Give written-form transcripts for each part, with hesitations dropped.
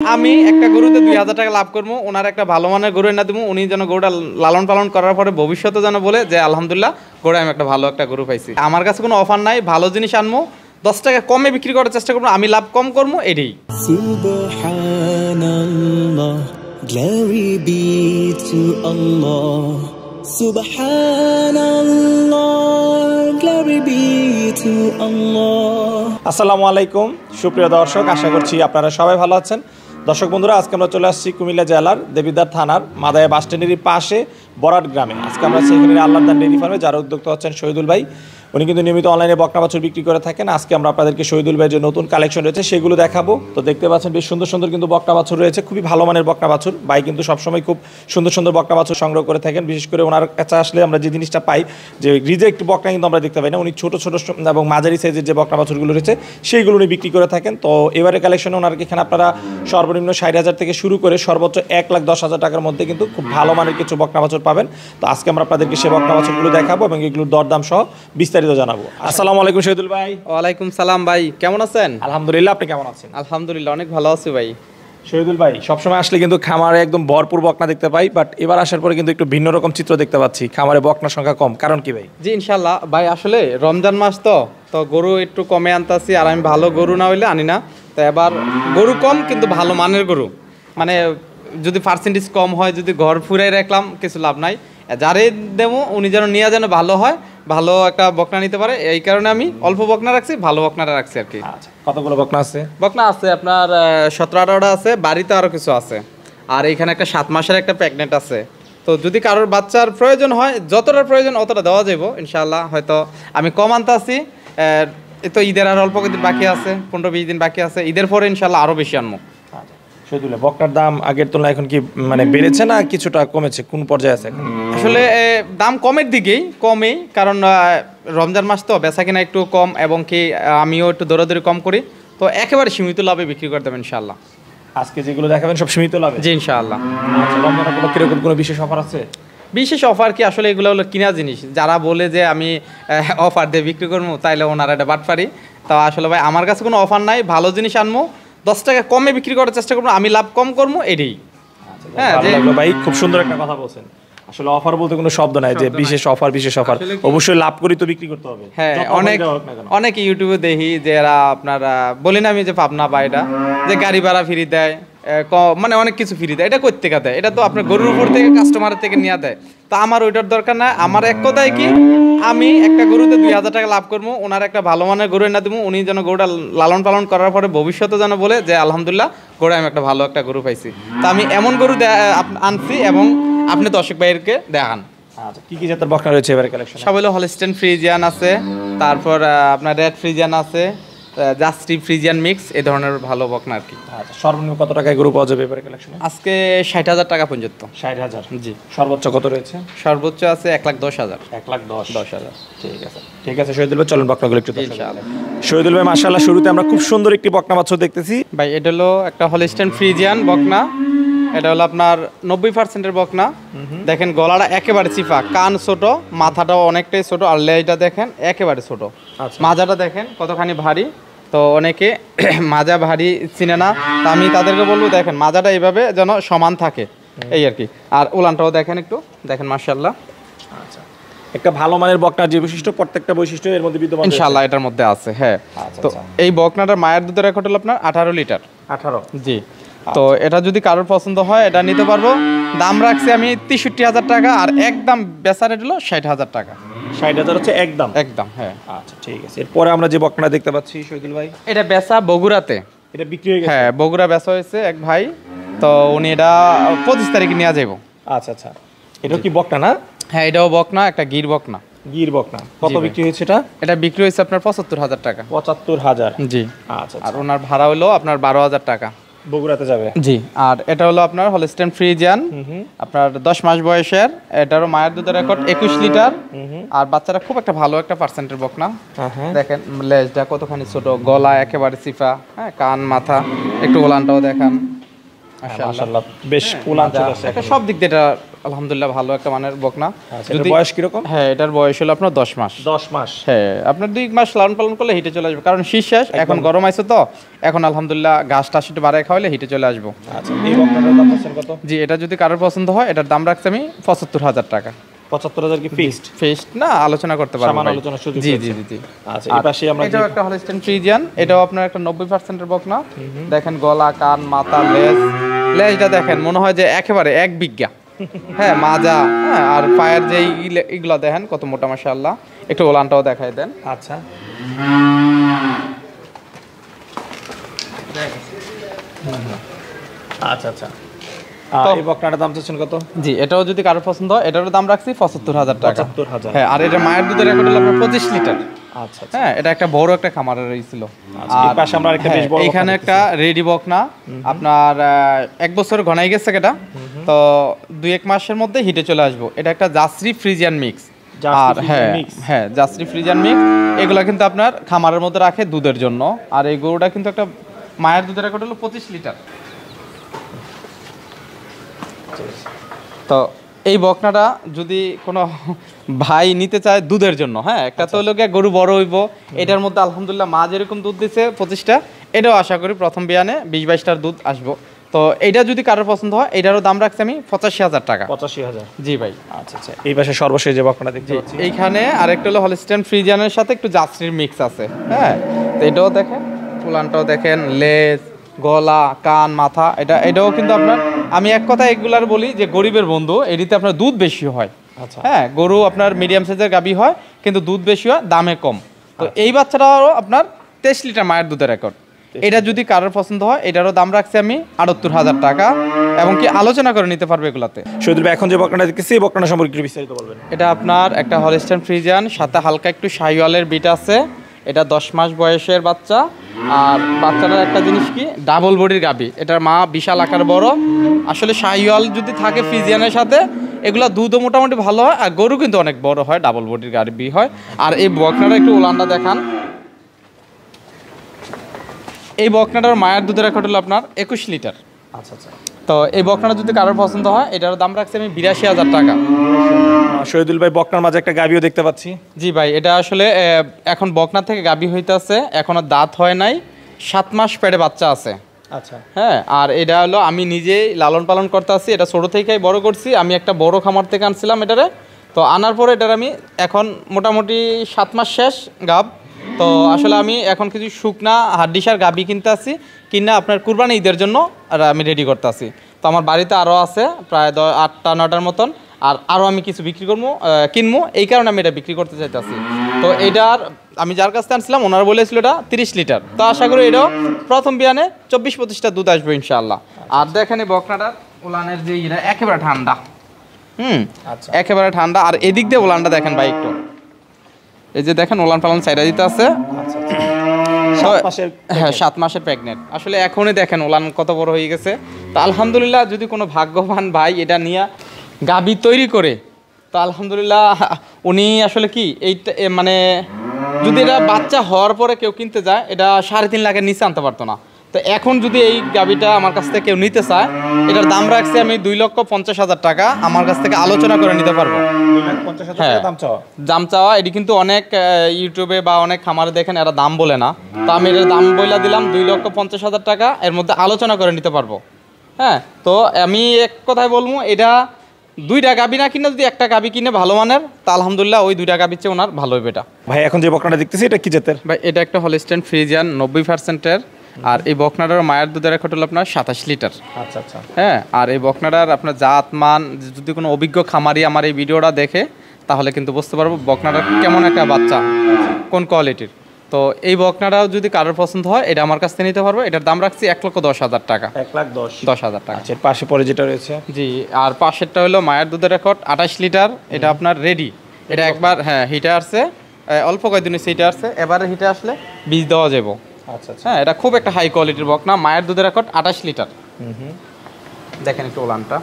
আমি একটা গরুতে 2000 টাকা লাভ করবো, ওনার একটা ভালো মানের গরু এনে দেবো, উনি যেন গরুটা লালন পালন করার পরে ভবিষ্যতে যেন বলে যে আলহামদুলিল্লাহ গরু আমি একটা ভালো একটা গরু পাইছি। আমার কাছে কোনো অফার নাই, ভালো জিনিস আনবো, 10 টাকা কমে বিক্রি করার চেষ্টা করবো, আমি লাভ কম করবো এটাই। সুবহানাল্লাহ, glory be to Allah. সুবহানাল্লাহ, glory be to Allah. আসসালামু আলাইকুম সুপ্রিয় দর্শক, আশা করছি আপনারা সবাই ভালো আছেন। দর্শক বন্ধুরা, আজকে আমরা চলে আসছি কুমিল্লা জেলার দেবিদ্বার থানার মাদায়া বাস স্ট্যান্ডের পাশে বরাট গ্রামে। আজকে আমরা সেখানে আল্লাহর দান ডেইরি ফার্মে, যারা উদ্যোক্তা হচ্ছেন শহীদুল ভাই, উনি কিন্তু নিয়মিত অনলাইনে বকনা বাছুর বিক্রি করে থাকেন। আজকে আমরা আপনাদেরকে শহীদুল ভাইয়ের যে নতুন কালেকশন রয়েছে সেগুলো দেখাবো। তো দেখতে পাচ্ছেন বেশ সুন্দর সুন্দর কিন্তু বকনা বাছুর রয়েছে, খুবই ভালো মানের বকনা বাছুর। ভাই কিন্তু সবসময় খুব সুন্দর সুন্দর বকনা বাছুর সংগ্রহ করে থাকেন। বিশেষ করে ওনার কাছে আসলে আমরা যে জিনিসটা পাই, যে রিজেক্ট বকনা কিন্তু আমরা দেখতে পাই না, উনি ছোটো ছোটো এবং মাঝারি সাইজের যে বকনা বাছুরগুলো রয়েছে সেইগুলো উনি বিক্রি করে থাকেন। তো এবারে কালেকশনে ওনার এখানে আপনারা সর্বনিম্ন 60,000 থেকে শুরু করে সর্বোচ্চ 1,10,000 টাকার মধ্যে কিন্তু খুব ভালো মানের কিছু বকনা বাছুর পাবেন। তো আজকে আমরা আপনাদেরকে সেই বকনা বাছুরগুলো দেখাবো এবং এগুলোর দরদাম সহ বিস্তারিত জানাবো। আসসালামু আলাইকুম শহীদুল ভাই। ওয়ালাইকুম সালাম ভাই, কেমন আছেন? আলহামদুলিল্লাহ, আপনি কেমন আছেন? আলহামদুলিল্লাহ অনেক ভালো আছি ভাই। শহীদুল ভাই, সবসময় আসলে কিন্তু খামারে একদম ভরপুর বকনা দেখতে পাই, বাট এবার আসার পরে কিন্তু একটু ভিন্ন রকম চিত্র দেখতে পাচ্ছি, খামারে বকনার সংখ্যা কম, কারণ কি ভাই? জি ইনশাল্লাহ ভাই, আসলে রমজান মাস তো গরু একটু কমে আনতাছি, আর আমি ভালো গরু না হইলে আনি না। তো এবার গরু কম কিন্তু ভালো মানের গরু, মানে যদি পার্সেন্টেজ কম হয়, যদি ঘর ফুরাই রাখলাম কিছু লাভ নাই, যারে দেবো উনি যেন নিয়ে যেন ভালো হয়, ভালো একটা বকনা নিতে পারে, এই কারণে আমি অল্প বকনা রাখছি, ভালো বকনাটা রাখছি আর কি। আচ্ছা, কতগুলো বকনা আছে? বকনা আছে আপনার 17-18টা আছে, বাড়িতে আরও কিছু আছে, আর এখানে একটা 7 মাসের একটা প্রেগনেন্ট আছে। তো যদি কারোর বাচ্চার প্রয়োজন হয়, যতটা প্রয়োজন অতটা দেওয়া যাব ইনশাআল্লাহ। হয়তো আমি কম আনতে আসি, তো ঈদের আর অল্প দিন বাকি আছে, 15-20 দিন বাকি আছে, ঈদের পরে ইনশাআল্লাহ আরও বেশি আনবো। শহীদুল, বকনার দাম আগের তুলনায় এখন কি মানে বেড়েছে না কিছুটা কমেছে, কোন পর্যায়ে আছে এখন? আসলে দাম কমের দিকেই, কমেই, কারণ রমজান মাস তো বেচা কিনা একটু কম, এবং কি আমিও একটু দৌড়াদৌড়ি কম করি, তো একেবারে সীমিত লাভে বিক্রি করে দেবেন ইনশাআল্লাহ। আজকে যেগুলো দেখাবেন সব সীমিত লাভে? জি ইনশাআল্লাহ। আচ্ছা, রমজান উপলক্ষে এরকম কোনো বিশেষ অফার আছে? বিশেষ অফার কি, আসলে এগুলো হলো কিনা জিনিস, যারা বলে যে আমি অফার দিয়ে বিক্রি করবো তাইলে ওনারা এটা বাটপারি। তো আসলে ভাই আমার কাছে কোনো অফার নাই, ভালো জিনিস আনবো, 10 টাকা কমে বিক্রি করার চেষ্টা করবো, আমি লাভ কম করবো এটাই। হ্যাঁ ভাই, খুব সুন্দর একটা কথা বলছেন। আসলে অফার বলতে কোনো শব্দ নাই যে বিশেষ অফার, বিশেষ অফার অবশ্যই লাভ করি তো বিক্রি করতে হবে। হ্যাঁ, অনেক ইউটিউবে দেখি যে এরা আপনারা বলি না আমি যে পাবনা বা এটা যে গাড়ি ভাড়া ফ্রি দেয়, মানে অনেক কিছু ফ্রি দেয়, এটা করতে দেয়, এটা তো আপনার গরুর উপর থেকে কাস্টমারের থেকে নিয়ে দেয়। তো আমার ওইটার দরকার না, আমার এক কথায় কি, আমি একটা গরুতে 2000 টাকা লাভ করবো, ওনার একটা ভালো মানের গরু এনে দেবো, উনি যেন গরুটা লালন পালন করার পরে ভবিষ্যতে যেন বলে যে আলহামদুলিল্লাহ গরু আমি একটা ভালো একটা গরু পাইছি। তো আমি এমন গরু আনছি, এবং আপনি দর্শক ভাইয়েরকে দেখান। আচ্ছা, কি কি জাতের বকনা রয়েছে এবারে কালেকশনে? সব হলো হলস্টেইন ফ্রিজিয়ান আছে, তারপর আপনার রেড ফ্রিজিয়ান আছে, জাস্টি ফ্রিজিয়ান মিক্স, এই ধরনের ভালো বকনা আর কি। আচ্ছা, সর্বনিম্ন কত টাকায় গরু পাওয়া যাবে এবারে কালেকশনে? আজকে 60,000 টাকা পর্যন্ত। 60,000? জি। সর্বোচ্চ কত রয়েছে? সর্বোচ্চ আছে 1,10,000। 1,10,000? ঠিক আছে, ঠিক আছে শহীদুল ভাই, চলুন বকনাগুলো একটু ইনশাআল্লাহ। শহীদুল ভাই, মাশাআল্লাহ, শুরুতে আমরা খুব সুন্দর একটি বকনা বাছুর দেখতেছি ভাই। এটা হলো একটা হলস্টেইন ফ্রিজিয়ান বকনা, এটা হলো আপনার 90%-এর বকনা। দেখেন গলাটা একেবারে চিপা, কান ছোট, মাথাটাও অনেকটাই ছোট, আর লেজটা দেখেন একেবারে ছোট, মাজাটা দেখেন কতখানি ভারী। তো অনেকে মাজা ভারী চিনে না, তো আমি তাদেরকে বলবো দেখেন মাজাটা এইভাবে যেন সমান থাকে, এই আর কি। আর উলানটাও দেখেন একটু, দেখেন মাশাআল্লাহ। আচ্ছা, একটা ভালো মানের বকনার যে বৈশিষ্ট্য, প্রত্যেকটা বৈশিষ্ট্য এর মধ্যে বিদ্যমান ইনশাআল্লাহ এটার মধ্যে আছে। হ্যাঁ, তো এই বকনাটার মায়ের দুধের রেকর্ড হলো আপনার 18 লিটার। 18? জি। তো এটা যদি কারোর পছন্দ হয় এটা নিতে পারবো। দাম রাখছি আমি 63,000 টাকা, আর একদম বেচা রেট হলো 60,000 টাকা। 60,000 হচ্ছে একদম? একদম, হ্যাঁ। আচ্ছা, ঠিক আছে। এরপরে আমরা যে বকনা দেখতে পাচ্ছি শহীদুল ভাই, এটা বেচা বগুড়াতে, এটা বিক্রি হয়ে গেছে? হ্যাঁ, বগুড়া বেচা হয়েছে এক ভাই, তো উনি এটা 25 তারিখে নিয়ে যাবো। আচ্ছা আচ্ছা, এটা কি বকনা না? হ্যাঁ, এটাও বকনা, একটা গির বকনা। গির বকনা কত বিক্রি হয়েছে এটা? এটা বিক্রি হয়েছে আপনার 75,000 টাকা। 75,000? জি। আচ্ছা, আর ওনার ভাড়া হলো আপনার 12,000 টাকা। বগুড়াতে যাবে? জি। আর এটা হলো আপনার হলস্টেইন ফ্রিজিয়ান, আপনার 10 মাস বয়সের, এটারও মায়ের দুধের রেকর্ড 21 লিটার, আর বাচ্চাটা খুব একটা ভালো একটা পার্সেন্টের বকনা। দেখেন লেজটা কতখানি ছোট, গলা একেবারে চিফা, হ্যাঁ, কান মাথা একটু, ওলানটাও দেখান মাশাআল্লাহ, বেশ উলান চলে আসছে, সব দিক দিয়ে এটা আলহামদুলিল্লাহ ভালো একটা মানের বকনা। আচ্ছা, এটার বয়স কিরকম? হ্যাঁ, এটার বয়স হলো আপনার 10 মাস। 10 মাস। হ্যাঁ, আপনার 2 মাস লালন পালন করলে হিটে চলে আসবে, কারণ শীত শেষ, এখন গরম আছে তো, এখন আলহামদুলিল্লাহ ঘাস টাস একটু বাড়ায় খাওয়ালে হিটে চলে আসবো। আচ্ছা, এই বকনাটার দাম আছেন কত? জি, এটা যদি কারোর পছন্দ হয় এটার দাম রাখছি আমি 75,000 টাকা। 75,000 কি ফিক্সড? ফিক্সড না, আলোচনা করতে পারবো সামান্য ভাই। আলোচনার সুযোগ জি রয়েছে। জি জি। আচ্ছা, এই পাশে আমরা এটাও একটা হলস্টেইন ফ্রিজিয়ান, এটাও আপনার একটা 90% এর বকনা। দেখেন গলা, কান, মাথা, লেজটা দেখেন মনে হয় যে একেবারে 1 বিঘা। হ্যাঁ, মাজা, হ্যাঁ, আর পায়ের যে ইগুলা দেখেন কত মোটা মাশাআল্লাহ। একটু ওলানটাও দেখাই দেন। আচ্ছা, আচ্ছা আচ্ছা। এই বকনাটার দাম চাচ্ছেন কত? জি, এটাও যদি কারোর পছন্দ হয় এটারও দাম রাখছি 75,000 টাকা। 75,000। হ্যাঁ, আর এটা মায়ের দুধের রেকর্ড হলো আপনার 25 লিটার। আচ্ছা আচ্ছা। হ্যাঁ, এটা একটা বড় একটা খামারের রইছিল। এই পাশে আমরা একটা বেশ বড় এখানে একটা রেডি বকনা আপনার 1 বছর ঘনাই গেছে এটা, তো 2-1 মাসের মধ্যে হিটে চলে আসবো। এটা একটা জার্সি ফ্রিজিয়ান মিক্স। আর হ্যাঁ জার্সি ফ্রিজিয়ান মিক্স, এগুলা কিন্তু আপনার খামারের মধ্যে রাখে দুধের জন্য। আর এই গরুটা কিন্তু একটা মায়ের দুধের রেকর্ড হলো 25 লিটার। তো এই বকনাটা যদি কোনো ভাই নিতে চায় দুধের জন্য, হ্যাঁ, একটা তো হলো গিয়ে গরু বড় হইব, এটার মধ্যে আলহামদুলিল্লাহ মা যেরকম দুধ দিচ্ছে 25টা, এটাও আশা করি প্রথম বিয়ানে 20-22টার দুধ আসবো। তো এইটা যদি কারোর পছন্দ হয় এটারও দাম রাখছি আমি 85,000 টাকা। 85,000। জি ভাই। আচ্ছা আচ্ছা। এই পাশে সর্বশেষ যে বকনাটা দেখতে পাচ্ছি, এইখানে আরেকটা হলো হলস্টেইন ফ্রিজিয়ানের সাথে একটু জার্সির মিক্স আছে। হ্যাঁ, তো এটাও দেখেন, ফুলানটাও দেখেন, লেজ, গলা, কান, মাথা, এটাও কিন্তু আপনার, আমি এক কথা এগুলার বলি যে গরিবের বন্ধু, এটিতে আপনার দুধ বেশি হয়। আচ্ছা। হ্যাঁ, গরু আপনার মিডিয়াম সাইজের গাভী হয় কিন্তু দুধ বেশি হয়, দামে কম। তো এই বাচ্চাটাও আপনার 23 লিটার মায়ের দুধের রেকর্ড। এটা যদি কারোর পছন্দ হয় এটারও দাম রাখছি আমি 78,000 টাকা, এবং কি আলোচনা করে নিতে পারবে এগুলাতে। শহীদুল ভাই, এখন যে বকনাটা দেখতেছি এই বকনাটা সম্পর্কে একটু বিস্তারিত বলবেন। এটা আপনার একটা হলস্টেইন ফ্রিজিয়ান, সাথে হালকা একটু শাহিওয়ালের বিট আছে। এটা 10 মাস বয়সের বাচ্চা। আর বাচ্চাটার একটা জিনিস কি, ডাবল বডির গাভী, এটার মা বিশাল আকার বড়। আসলে শাহিওয়াল যদি থাকে ফ্রিজিয়ানের সাথে, এগুলা দুধও মোটামুটি ভালো হয়, আর গরু কিন্তু অনেক বড় হয়, ডাবল বডির গাভী হয়। আর এই বকনাটা একটু ওলানটা দেখান। এই বকনাটার মায়ের দুধের রেকর্ড হলো আপনার 21 লিটার। আচ্ছা আচ্ছা। তো এই বকনাটা যদি কারোর পছন্দ হয় এটার দাম রাখছি আমি 82,000 টাকা। শহীদুল ভাই, বকনার মাঝে একটা গাভীও দেখতে পাচ্ছি। জি ভাই, এটা আসলে এখন বকনা থেকে গাভী হইতেছে, এখনো দাঁত হয় নাই, 7 মাস পেটে বাচ্চা আছে। আচ্ছা। হ্যাঁ, আর এটা হলো আমি নিজেই লালন পালন করতে আসি, এটা ছোটো থেকেই বড় করছি। আমি একটা বড় খামার থেকে আনছিলাম এটারে, তো আনার পরে এটার আমি এখন মোটামুটি 7 মাস শেষ গাব। তো আসলে আমি এখন কিছু শুকনা হাড্ডিসার গাভী কিনতে আসি, কিনা আপনার কুরবানি ঈদের জন্য আর আমি রেডি করতে আসি। তো আমার বাড়িতে আরও আছে প্রায় 8টা-9টার মতন, আর আরও আমি কিছু বিক্রি করবো, কিনবো, এই কারণে আমি এটা বিক্রি করতে চাইতেছি। তো এটার আমি যার কাছ থেকে আনছিলাম ওনারা বলেছিল এটা 30 লিটার। তো আশা করি এটাও প্রথম বিয়ানে 24-25টা দুধ আসবে ইনশাআল্লাহ। আর দেখেন এই বকনাটার ওলানের যে এটা একেবারে ঠান্ডা। আচ্ছা। একেবারে ঠান্ডা। আর এদিক দিয়ে ওলানটা দেখেন ভাই একটু, এই যে দেখেন ওলান পালান সাইডা দিতে আছে। হ্যাঁ, 7 মাসের প্রেগনেন্ট। আসলে এখনই দেখেন ওলান কত বড় হয়ে গেছে। তো আলহামদুলিল্লাহ, যদি কোনো ভাগ্যবান ভাই এটা নিয়ে গাভী তৈরি করে, তো আলহামদুলিল্লাহ উনি আসলে কি এইটা মানে যদি এটা বাচ্চা হওয়ার পরে কেউ কিনতে যায়, এটা 3.5 লাখের নিচে আনতে পারতো না। তো এখন যদি এই গাভীটা আমার কাছ থেকে কেউ নিতে চায়, এটার দাম রাখছি আমি 2,50,000 টাকা। আমার কাছ থেকে আলোচনা করে নিতে পারবো। 2,50,000 টাকা দাম চাওয়া। এটি কিন্তু অনেক ইউটিউবে বা অনেক খামারে দেখেন এরা দাম বলে না, তো আমি এটার দাম বইলা দিলাম 2,50,000 টাকা। এর মধ্যে আলোচনা করে নিতে পারবো। হ্যাঁ, তো আমি এক কথায় বলবো, এটা 2টা গাভী না কিনে যদি একটা গাভী কিনে ভালো মানের, তা আলহামদুলিল্লাহ ওই 2টা গাভীর চেয়ে ওনার ভালো হবে। এটা ভাই, এখন যে বকনাটা দেখতেছি এটা কি জাতের? ভাই, এটা একটা হলস্টেইন ফ্রিজিয়ান 90%-এর। আর এই বকনাটার মায়ের দুধের রেকর্ড হলো আপনার 27 লিটার। আচ্ছা আচ্ছা। হ্যাঁ, আর এই বকনাটার আপনার জাত মান, যদি কোনো অভিজ্ঞ খামারি আমার এই ভিডিওটা দেখে তাহলে কিন্তু বুঝতে পারবো বকনাটা কেমন একটা বাচ্চা, কোন কোয়ালিটির। তো এই বকনাটাও যদি কারোর পছন্দ হয় এটা আমার কাছ থেকে নিতে পারবো। এটার দাম রাখছি 1,10,000 টাকা। 1,10,000 টাকা। আচ্ছা, পাশে পরে যেটা রয়েছে, জি, আর পাশেরটা হলো মায়ের দুধের রেকর্ড 28 লিটার। এটা আপনার রেডি। এটা একবার হ্যাঁ হিটে আসছে, অল্প কয়েকদিনে হিটে আসছে, এবারে হিটে আসলে বীজ দেওয়া যাবো। আচ্ছা আচ্ছা। হ্যাঁ, এটা খুব একটা হাই কোয়ালিটির বকনা। মায়ের দুধের রেকর্ড 28 লিটার। দেখেন একটু ওলানটা।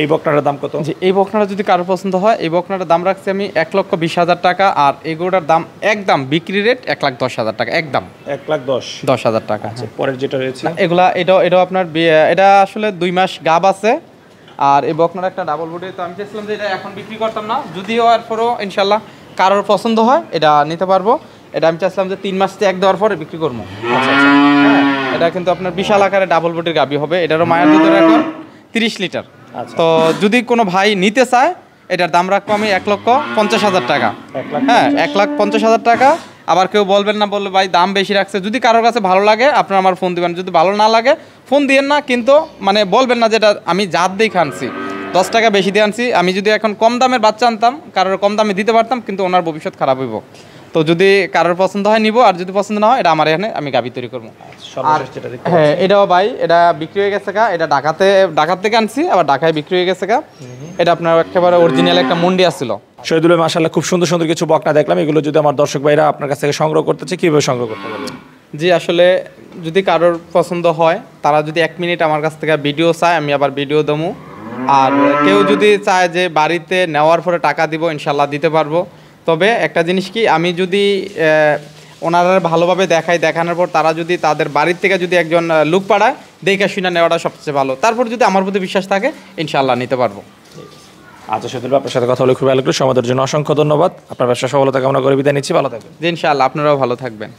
এই বকনাটার দাম কত? জি, এই বকনাটা যদি কারোর পছন্দ হয়, এই বকনাটার দাম রাখছি আমি 1,20,000 টাকা। আর এই গরুটার দাম একদম বিক্রি রেট 1,10,000 টাকা একদম। 1,10,000 টাকা। পরের যেটা রয়েছে এটাও আপনার এটা আসলে 2 মাস গাব আছে। আর এই বকনার একটা ডাবল বডি, তো আমি চাইছিলাম যে এটা এখন বিক্রি করতাম না, যদিও এরপরও ইনশাল্লাহ কারোর পছন্দ হয় এটা নিতে পারবো। এটা আমি চাইছিলাম যে 3 মাস ত্যাগ দেওয়ার পরে বিক্রি করবো। হ্যাঁ, এটা কিন্তু আপনার বিশাল আকারে ডাবল বডির গাভী হবে। এটারও মায়ের দুধের রেকর্ড 30 লিটার। তো যদি কোনো ভাই নিতে চায় এটার দাম রাখবো আমি 1,50,000 টাকা। হ্যাঁ, 1,50,000 টাকা। আবার কেউ বলবেন না, বললে ভাই দাম বেশি রাখছে। যদি কারোর কাছে ভালো লাগে আপনারা আমার ফোন দিবেন, যদি ভালো না লাগে ফোন দিয়েন না, কিন্তু মানে বলবেন না যেটা আমি জাত দেখে আনছি, 10 টাকা বেশি দিয়ে আনছি। আমি যদি এখন কম দামের বাচ্চা আনতাম কারোর কম দামে দিতে পারতাম, কিন্তু ওনার ভবিষ্যৎ খারাপ হইব। তো যদি কারোর পছন্দ হয় নিব, আর যদি পছন্দ না হয় এটা আমার এখানে আমি গাভী তৈরি করবো। আর হ্যাঁ, এটাও ভাই এটা বিক্রি হয়ে গেছে গা। এটা ঢাকার থেকে আনছি, আবার ঢাকায় বিক্রি হয়ে গেছে গা। এটা আপনার একেবারে অরিজিনাল একটা মুন্ডি আসছিল। শহীদুল ভাই মাশাআল্লাহ খুব সুন্দর সুন্দর কিছু বকনা দেখলাম। এগুলো যদি আমার দর্শক ভাইরা আপনার কাছ থেকে সংগ্রহ করতে চায় কিভাবে সংগ্রহ করতে পারবে? জি, আসলে যদি কারোর পছন্দ হয় তারা যদি 1 মিনিট আমার কাছ থেকে ভিডিও চায় আমি আবার ভিডিও দেবো। আর কেউ যদি চায় যে বাড়িতে নেওয়ার পরে টাকা দিব, ইনশাল্লাহ দিতে পারবো। তবে একটা জিনিস কি, আমি যদি ওনারা ভালোভাবে দেখানোর পর তারা যদি তাদের বাড়ির থেকে যদি একজন লোক পাঠায় দেখে শুনে নেওয়াটা সবচেয়ে ভালো। তারপর যদি আমার প্রতি বিশ্বাস থাকে ইনশাল্লাহ নিতে পারবো। আচ্ছা শহীদুল ভাই, আপনার সাথে কথা বলে খুব ভালো লাগলো। সমাদের জন্য অসংখ্য ধন্যবাদ। আপনার ব্যবসা সফলতা কামনা করে বিদায় নিচ্ছি। ভালো থাকবেন। জি, ইনশাআল্লাহ আপনারাও ভালো থাকবেন।